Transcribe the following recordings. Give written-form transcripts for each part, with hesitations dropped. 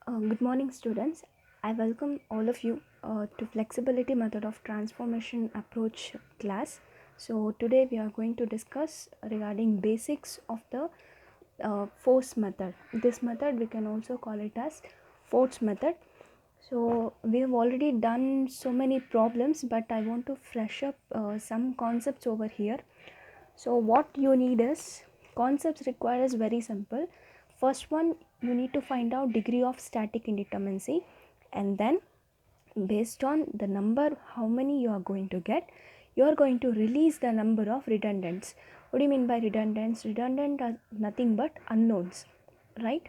Good morning, students. I welcome all of you to Flexibility Method of Transformation Approach class. So today we are going to discuss regarding basics of the force method. This method we can also call it as force method. So we have already done so many problems, but I want to fresh up some concepts over here. So what you need is concepts required is very simple. First one, you need to find out degree of static indeterminacy, and then based on the number how many you are going to get, you are going to release the number of redundants. What do you mean by redundants? Redundant are nothing but unknowns, right?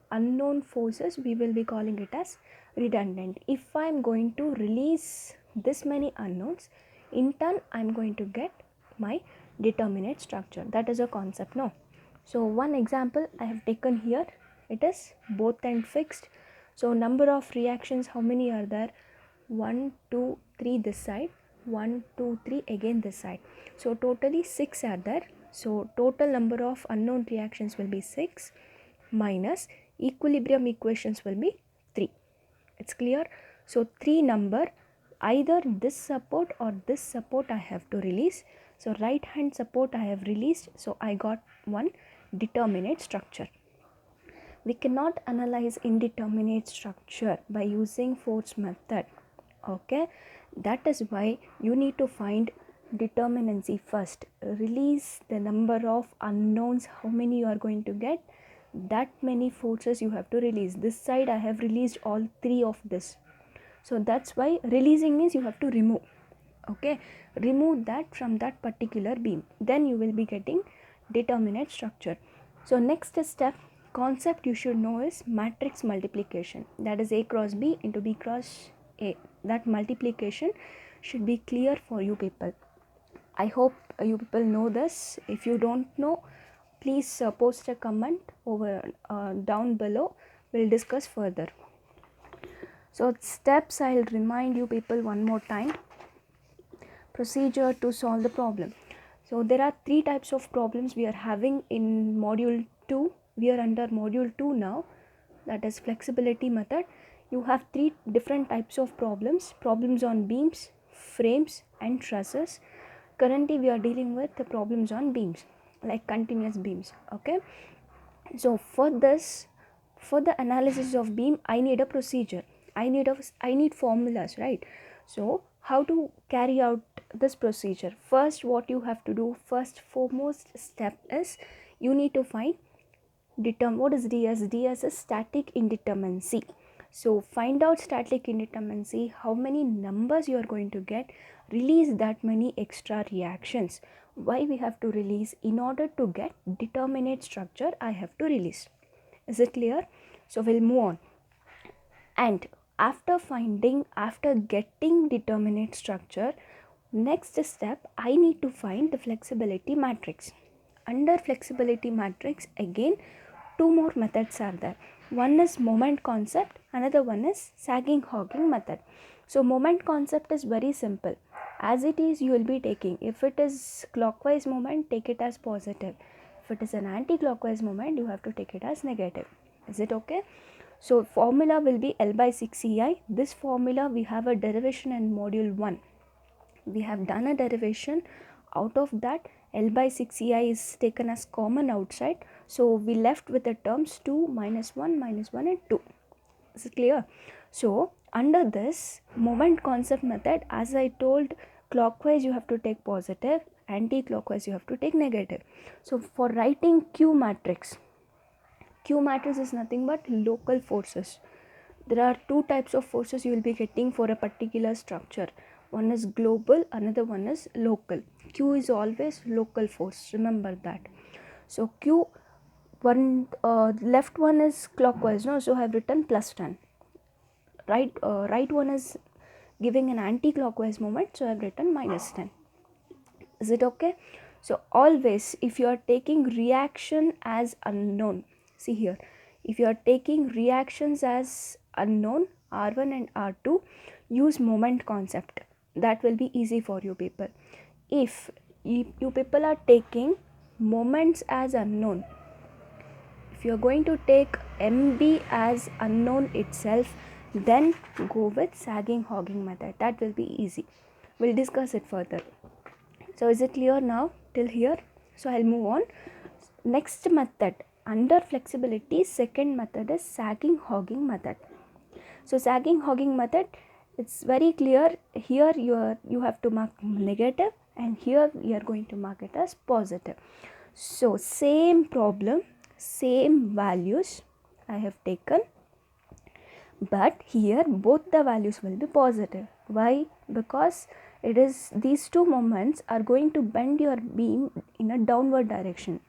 Unknown forces we will be calling it as redundant. If I am going to release this many unknowns, in turn I am going to get my determinate structure. That is a concept, no? So one example I have taken here, it is both end fixed. So number of reactions, how many are there? 1 2 3 this side, 1 2 3 again this side. So totally 6 are there. So total number of unknown reactions will be 6 minus equilibrium equations will be 3. It's clear? So 3 number, either this support or this support I have to release. So right hand support I have released, so I got one determinate structure. We cannot analyze indeterminate structure by using force method. Okay, that is why you need to find determinacy first. Release the number of unknowns, how many you are going to get, that many forces you have to release. This side I have released all 3 of this. So that's why releasing means you have to remove. Okay, remove that from that particular beam, then you will be getting determinate structure. So next step concept you should know is matrix multiplication, that is A cross B into B cross A. That multiplication should be clear for you people. I hope you people know this. If you don't know, please post a comment over down below. We'll discuss further. So steps I'll remind you people one more time. Procedure to solve the problem. So there are 3 types of problems we are having in module 2. We are under module 2 now, that is flexibility method. You have 3 different types of problems on beams, frames and trusses. Currently we are dealing with the problems on beams, like continuous beams. Okay, so for this, for the analysis of beam, I need a procedure. I need formulas, right? So how to carry out this procedure? First, what you have to do, first foremost step is you need to find what is DS? DS is static indeterminacy. So find out static indeterminacy, how many numbers you are going to get, release that many extra reactions. Why we have to release? In order to get determinate structure, I have to release. Is it clear? So we'll move on. And after getting determinate structure, next step I need to find the flexibility matrix. Under flexibility matrix, again 2 more methods are there. One is moment concept, another one is sagging hogging method. So moment concept is very simple. As it is, you will be taking, if it is clockwise moment, take it as positive. If it is an anti-clockwise moment, you have to take it as negative. Is it okay? So formula will be L by 6 EI. This formula we have a derivation in module 1. We have done a derivation. Out of that, L by 6 EI is taken as common outside. So we left with the terms 2, minus 1 and 2. Is it clear? So under this moment concept method, as I told, clockwise you have to take positive, anti-clockwise you have to take negative. So for writing Q matrix is nothing but local forces. There are 2 types of forces you will be getting for a particular structure. One is global, another one is local. Q is always local force, remember that. So Q, one left one is clockwise, no? So I have written plus 10. Right one is giving an anti-clockwise moment, so I have written minus 10. Is it okay? So always, if you are taking reaction as unknown, see here, if you are taking reactions as unknown, R1 and R2, use moment concept. That will be easy for you people. If you people are taking moments as unknown, If you're going to take MB as unknown itself, then go with sagging hogging method. That will be easy. We'll discuss it further. So is it clear now till here? So I'll move on. Next method under flexibility, second method is sagging hogging method. So sagging hogging method, it's very clear. Here you have to mark negative, and here we are going to mark it as positive. So same problem, same values I have taken, but here both the values will be positive. Why? Because it is these two moments are going to bend your beam in a downward direction.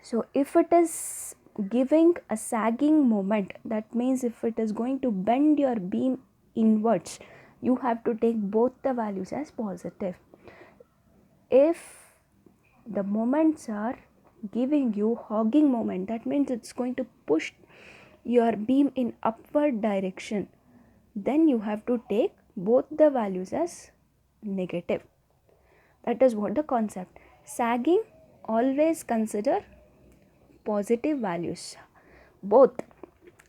So if it is giving a sagging moment, that means if it is going to bend your beam inwards, you have to take both the values as positive. If the moments are giving you hogging moment, that means it's going to push your beam in upward direction, then you have to take both the values as negative. That is what the concept. Sagging, always consider positive values, both,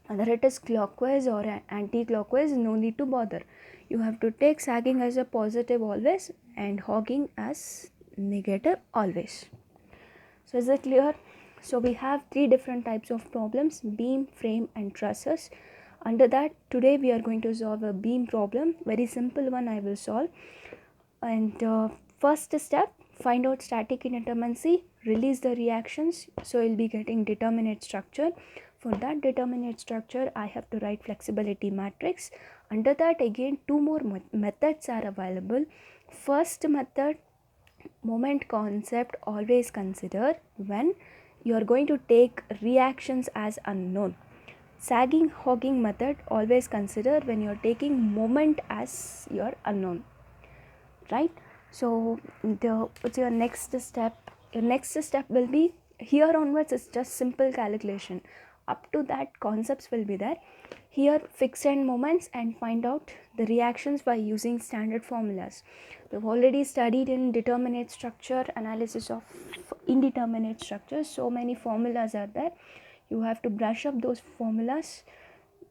whether it is clockwise or anti-clockwise, no need to bother. You have to take sagging as a positive always and hogging as negative always. So is it clear? So we have three different types of problems: beam, frame and trusses. Under that, today we are going to solve a beam problem. Very simple one I will solve. And first step, find out static indeterminacy, release the reactions. So you'll be getting determinate structure. For that determinate structure, I have to write flexibility matrix. Under that, again, two more methods are available. First method, moment concept, always consider when you are going to take reactions as unknown. Sagging hogging method, always consider when you are taking moment as your unknown. Right? So what's your next step? Your next step will be, here onwards it's just simple calculation. Up to that, concepts will be there. Here, fixed end moments and find out the reactions by using standard formulas. We've already studied in determinate structure, analysis of indeterminate structures. So many formulas are there. You have to brush up those formulas.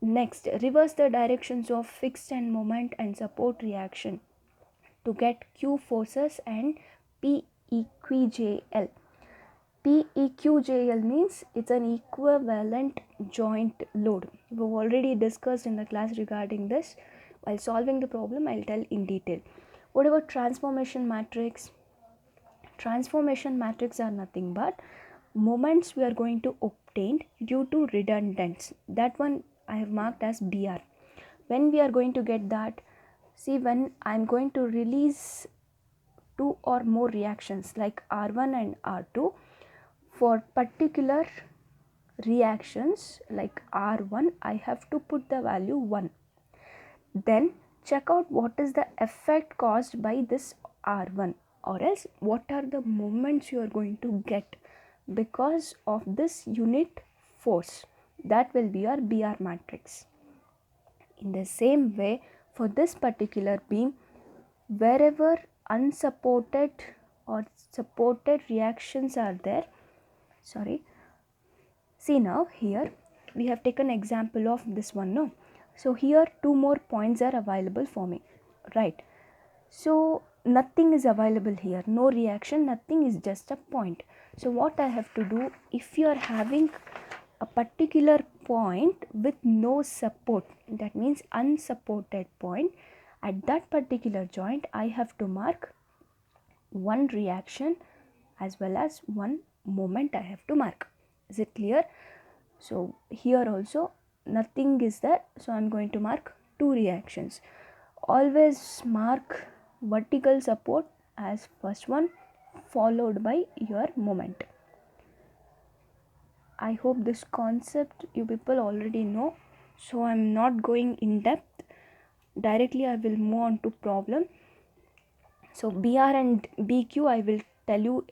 Next, reverse the directions of fixed end moment and support reaction to get Q forces and PEQJL. PEQJL means it's an equivalent joint load. We've already discussed in the class regarding this. While solving the problem, I'll tell in detail. What about transformation matrix? Transformation matrix are nothing but moments we are going to obtain due to redundance. That one I have marked as BR. When we are going to get that, see, when I'm going to release two or more reactions like R1 and R2, for particular reactions like R1, I have to put the value 1. Then check out what is the effect caused by this R1, or else what are the moments you are going to get because of this unit force. That will be your BR matrix. In the same way, for this particular beam, wherever unsupported or supported reactions are there, see now here we have taken example of this one, no? So here two more points are available for me, right? So nothing is available here, no reaction, nothing, is just a point. So what I have to do, if you are having a particular point with no support, that means unsupported point, at that particular joint I have to mark one reaction as well as one moment I have to mark. Is it clear? So here also nothing is there, so I'm going to mark two reactions. Always mark vertical support as first one, followed by your moment. I hope this concept you people already know, so I'm not going in depth. Directly I will move on to problem. So BR and BQ I will tell you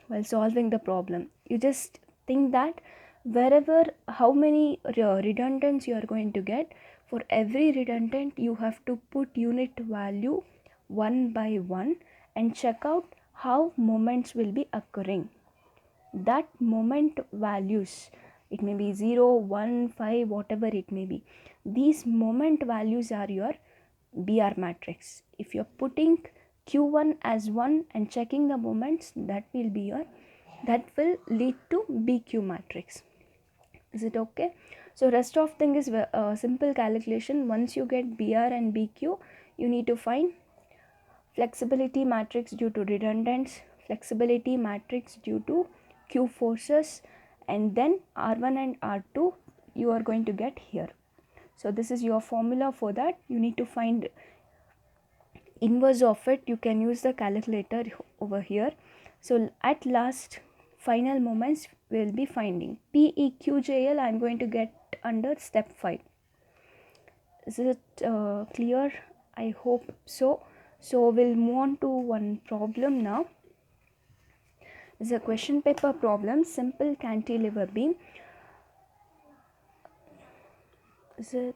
while solving the problem. You just think that wherever, how many redundants you are going to get, for every redundant you have to put unit value one by one and check out how moments will be occurring. That moment values it may be 0, 1, 5, whatever it may be. These moment values are your BR matrix. If you're putting Q1 as 1 and checking the moments, that will lead to BQ matrix. Is it okay? So rest of thing is simple calculation. Once you get BR and BQ, you need to find flexibility matrix due to redundants, flexibility matrix due to Q forces, and then R1 and R2 you are going to get here. So this is your formula for that. You need to find inverse of it. You can use the calculator over here. So at last, final moments we will be finding PEQJL. I am going to get under step 5. Is it clear? I hope so. So we'll move on to one problem now. It's a question paper problem, simple cantilever beam. Is it